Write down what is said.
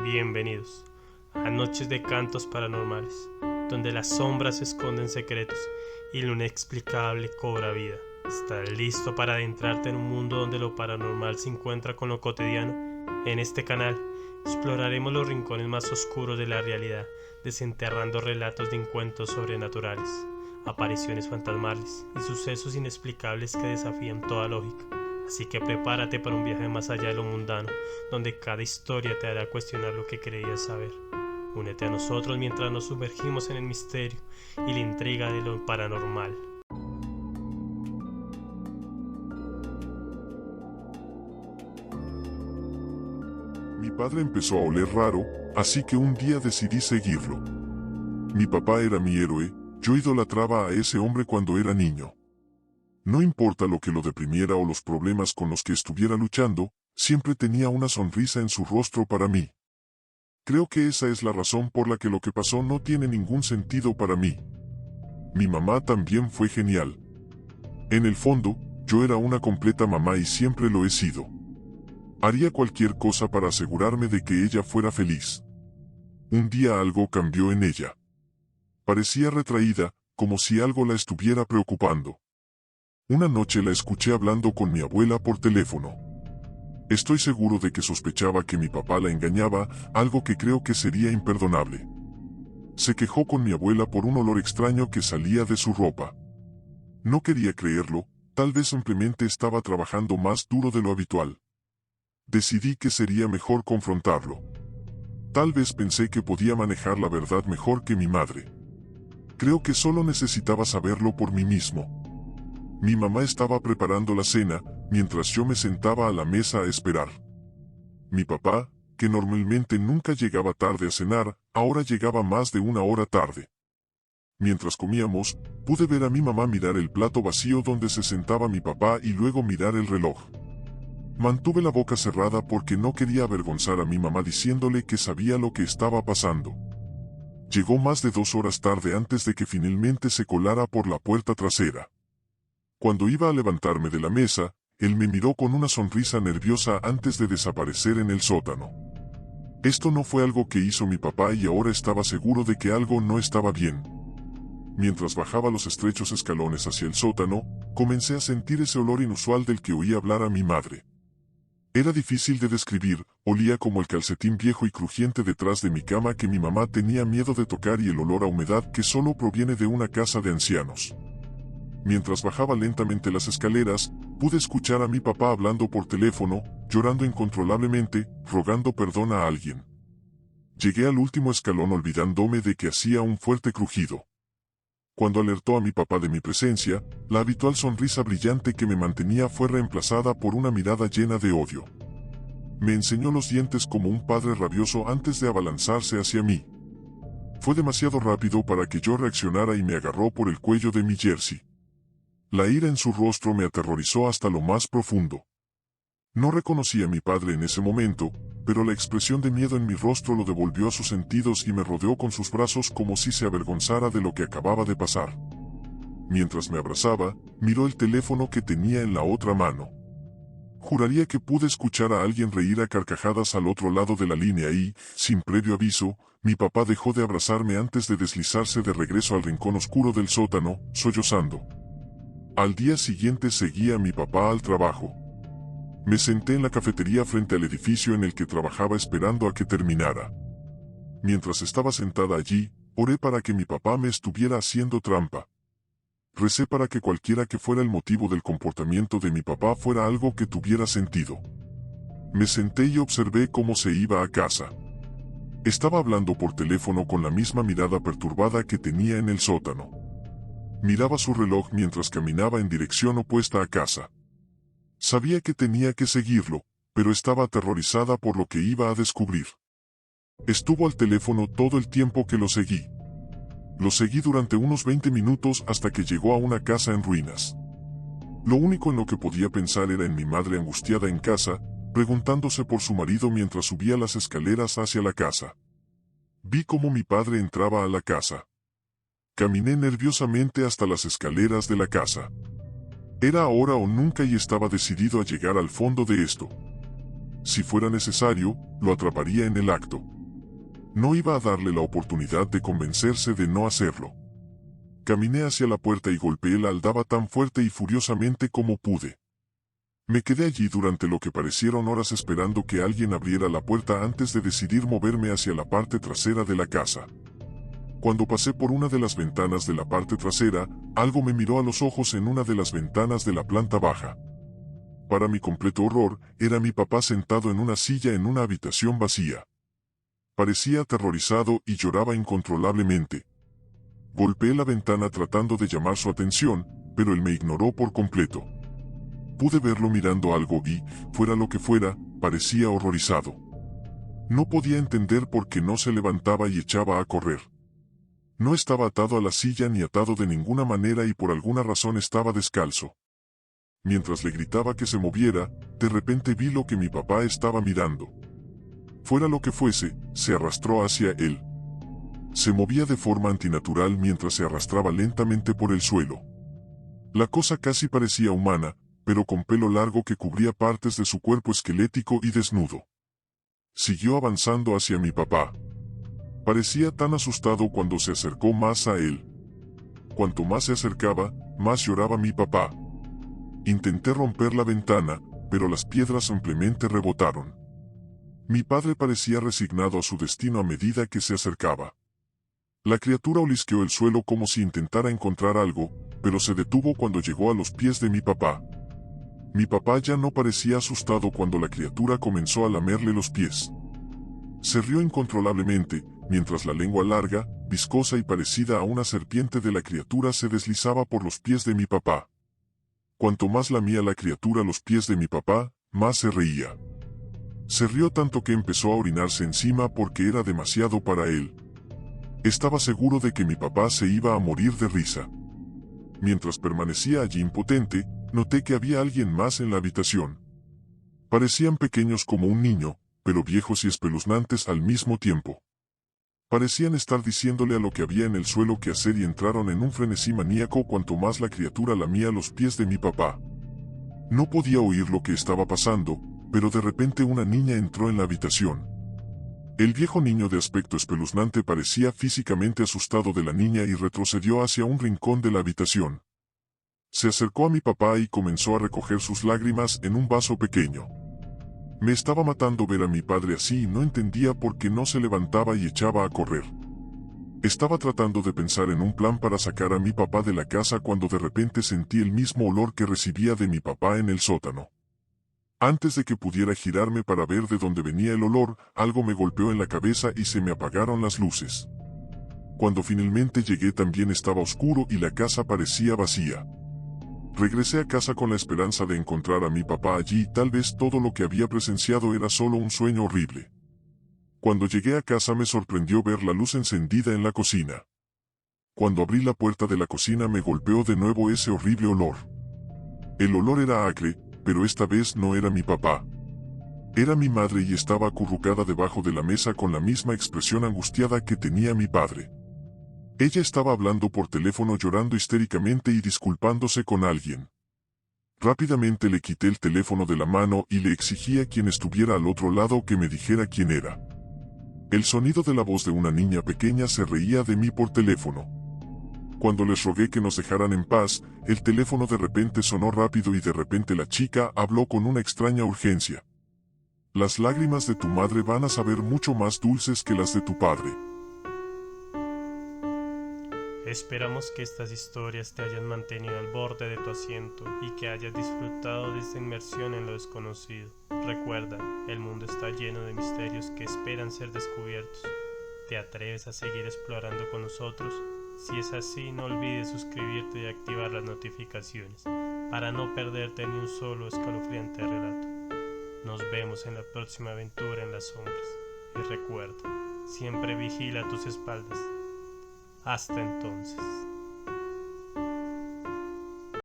Bienvenidos a Noches de Cantos Paranormales, donde las sombras esconden secretos y lo inexplicable cobra vida. ¿Estás listo para adentrarte en un mundo donde lo paranormal se encuentra con lo cotidiano? En este canal exploraremos los rincones más oscuros de la realidad, desenterrando relatos de encuentros sobrenaturales, apariciones fantasmales y sucesos inexplicables que desafían toda lógica. Así que prepárate para un viaje más allá de lo mundano, donde cada historia te hará cuestionar lo que creías saber. Únete a nosotros mientras nos sumergimos en el misterio y la intriga de lo paranormal. Mi padre empezó a oler raro, así que un día decidí seguirlo. Mi papá era mi héroe, yo idolatraba a ese hombre cuando era niño. No importa lo que lo deprimiera o los problemas con los que estuviera luchando, siempre tenía una sonrisa en su rostro para mí. Creo que esa es la razón por la que lo que pasó no tiene ningún sentido para mí. Mi mamá también fue genial. En el fondo, yo era una completa mamá y siempre lo he sido. Haría cualquier cosa para asegurarme de que ella fuera feliz. Un día algo cambió en ella. Parecía retraída, como si algo la estuviera preocupando. Una noche la escuché hablando con mi abuela por teléfono. Estoy seguro de que sospechaba que mi papá la engañaba, algo que creo que sería imperdonable. Se quejó con mi abuela por un olor extraño que salía de su ropa. No quería creerlo, tal vez simplemente estaba trabajando más duro de lo habitual. Decidí que sería mejor confrontarlo. Tal vez pensé que podía manejar la verdad mejor que mi madre. Creo que solo necesitaba saberlo por mí mismo. Mi mamá estaba preparando la cena, mientras yo me sentaba a la mesa a esperar. Mi papá, que normalmente nunca llegaba tarde a cenar, ahora llegaba más de una hora tarde. Mientras comíamos, pude ver a mi mamá mirar el plato vacío donde se sentaba mi papá y luego mirar el reloj. Mantuve la boca cerrada porque no quería avergonzar a mi mamá diciéndole que sabía lo que estaba pasando. Llegó más de 2 horas tarde antes de que finalmente se colara por la puerta trasera. Cuando iba a levantarme de la mesa, él me miró con una sonrisa nerviosa antes de desaparecer en el sótano. Esto no fue algo que hizo mi papá y ahora estaba seguro de que algo no estaba bien. Mientras bajaba los estrechos escalones hacia el sótano, comencé a sentir ese olor inusual del que oí hablar a mi madre. Era difícil de describir, olía como el calcetín viejo y crujiente detrás de mi cama que mi mamá tenía miedo de tocar y el olor a humedad que solo proviene de una casa de ancianos. Mientras bajaba lentamente las escaleras, pude escuchar a mi papá hablando por teléfono, llorando incontrolablemente, rogando perdón a alguien. Llegué al último escalón olvidándome de que hacía un fuerte crujido. Cuando alertó a mi papá de mi presencia, la habitual sonrisa brillante que me mantenía fue reemplazada por una mirada llena de odio. Me enseñó los dientes como un padre rabioso antes de abalanzarse hacia mí. Fue demasiado rápido para que yo reaccionara y me agarró por el cuello de mi jersey. La ira en su rostro me aterrorizó hasta lo más profundo. No reconocí a mi padre en ese momento, pero la expresión de miedo en mi rostro lo devolvió a sus sentidos y me rodeó con sus brazos como si se avergonzara de lo que acababa de pasar. Mientras me abrazaba, miró el teléfono que tenía en la otra mano. Juraría que pude escuchar a alguien reír a carcajadas al otro lado de la línea y, sin previo aviso, mi papá dejó de abrazarme antes de deslizarse de regreso al rincón oscuro del sótano, sollozando. Al día siguiente seguí a mi papá al trabajo. Me senté en la cafetería frente al edificio en el que trabajaba esperando a que terminara. Mientras estaba sentada allí, oré para que mi papá me estuviera haciendo trampa. Recé para que cualquiera que fuera el motivo del comportamiento de mi papá fuera algo que tuviera sentido. Me senté y observé cómo se iba a casa. Estaba hablando por teléfono con la misma mirada perturbada que tenía en el sótano. Miraba su reloj mientras caminaba en dirección opuesta a casa. Sabía que tenía que seguirlo, pero estaba aterrorizada por lo que iba a descubrir. Estuvo al teléfono todo el tiempo que lo seguí. Lo seguí durante unos 20 minutos hasta que llegó a una casa en ruinas. Lo único en lo que podía pensar era en mi madre angustiada en casa, preguntándose por su marido mientras subía las escaleras hacia la casa. Vi cómo mi padre entraba a la casa. Caminé nerviosamente hasta las escaleras de la casa. Era ahora o nunca y estaba decidido a llegar al fondo de esto. Si fuera necesario, lo atraparía en el acto. No iba a darle la oportunidad de convencerse de no hacerlo. Caminé hacia la puerta y golpeé la aldaba tan fuerte y furiosamente como pude. Me quedé allí durante lo que parecieron horas esperando que alguien abriera la puerta antes de decidir moverme hacia la parte trasera de la casa. Cuando pasé por una de las ventanas de la parte trasera, algo me miró a los ojos en una de las ventanas de la planta baja. Para mi completo horror, era mi papá sentado en una silla en una habitación vacía. Parecía aterrorizado y lloraba incontrolablemente. Golpeé la ventana tratando de llamar su atención, pero él me ignoró por completo. Pude verlo mirando algo y, fuera lo que fuera, parecía horrorizado. No podía entender por qué no se levantaba y echaba a correr. No estaba atado a la silla ni atado de ninguna manera y por alguna razón estaba descalzo. Mientras le gritaba que se moviera, de repente vi lo que mi papá estaba mirando. Fuera lo que fuese, se arrastró hacia él. Se movía de forma antinatural mientras se arrastraba lentamente por el suelo. La cosa casi parecía humana, pero con pelo largo que cubría partes de su cuerpo esquelético y desnudo. Siguió avanzando hacia mi papá. Parecía tan asustado cuando se acercó más a él. Cuanto más se acercaba, más lloraba mi papá. Intenté romper la ventana, pero las piedras simplemente rebotaron. Mi padre parecía resignado a su destino a medida que se acercaba. La criatura olisqueó el suelo como si intentara encontrar algo, pero se detuvo cuando llegó a los pies de mi papá. Mi papá ya no parecía asustado cuando la criatura comenzó a lamerle los pies. Se rió incontrolablemente, mientras la lengua larga, viscosa y parecida a una serpiente de la criatura se deslizaba por los pies de mi papá. Cuanto más lamía la criatura los pies de mi papá, más se reía. Se rió tanto que empezó a orinarse encima porque era demasiado para él. Estaba seguro de que mi papá se iba a morir de risa. Mientras permanecía allí impotente, noté que había alguien más en la habitación. Parecían pequeños como un niño, pero viejos y espeluznantes al mismo tiempo. Parecían estar diciéndole a lo que había en el suelo qué hacer y entraron en un frenesí maníaco cuanto más la criatura lamía los pies de mi papá. No podía oír lo que estaba pasando, pero de repente una niña entró en la habitación. El viejo niño de aspecto espeluznante parecía físicamente asustado de la niña y retrocedió hacia un rincón de la habitación. Se acercó a mi papá y comenzó a recoger sus lágrimas en un vaso pequeño. Me estaba matando ver a mi padre así y no entendía por qué no se levantaba y echaba a correr. Estaba tratando de pensar en un plan para sacar a mi papá de la casa cuando de repente sentí el mismo olor que recibía de mi papá en el sótano. Antes de que pudiera girarme para ver de dónde venía el olor, algo me golpeó en la cabeza y se me apagaron las luces. Cuando finalmente llegué también estaba oscuro y la casa parecía vacía. Regresé a casa con la esperanza de encontrar a mi papá allí y tal vez todo lo que había presenciado era solo un sueño horrible. Cuando llegué a casa me sorprendió ver la luz encendida en la cocina. Cuando abrí la puerta de la cocina me golpeó de nuevo ese horrible olor. El olor era acre, pero esta vez no era mi papá. Era mi madre y estaba acurrucada debajo de la mesa con la misma expresión angustiada que tenía mi padre. Ella estaba hablando por teléfono llorando histéricamente y disculpándose con alguien. Rápidamente le quité el teléfono de la mano y le exigí a quien estuviera al otro lado que me dijera quién era. El sonido de la voz de una niña pequeña se reía de mí por teléfono. Cuando les rogué que nos dejaran en paz, el teléfono de repente sonó rápido y de repente la chica habló con una extraña urgencia. Las lágrimas de tu madre van a saber mucho más dulces que las de tu padre. Esperamos que estas historias te hayan mantenido al borde de tu asiento y que hayas disfrutado de esta inmersión en lo desconocido. Recuerda, el mundo está lleno de misterios que esperan ser descubiertos. ¿Te atreves a seguir explorando con nosotros? Si es así, no olvides suscribirte y activar las notificaciones para no perderte ni un solo escalofriante relato. Nos vemos en la próxima aventura en las sombras. Y recuerda, siempre vigila tus espaldas. Hasta entonces.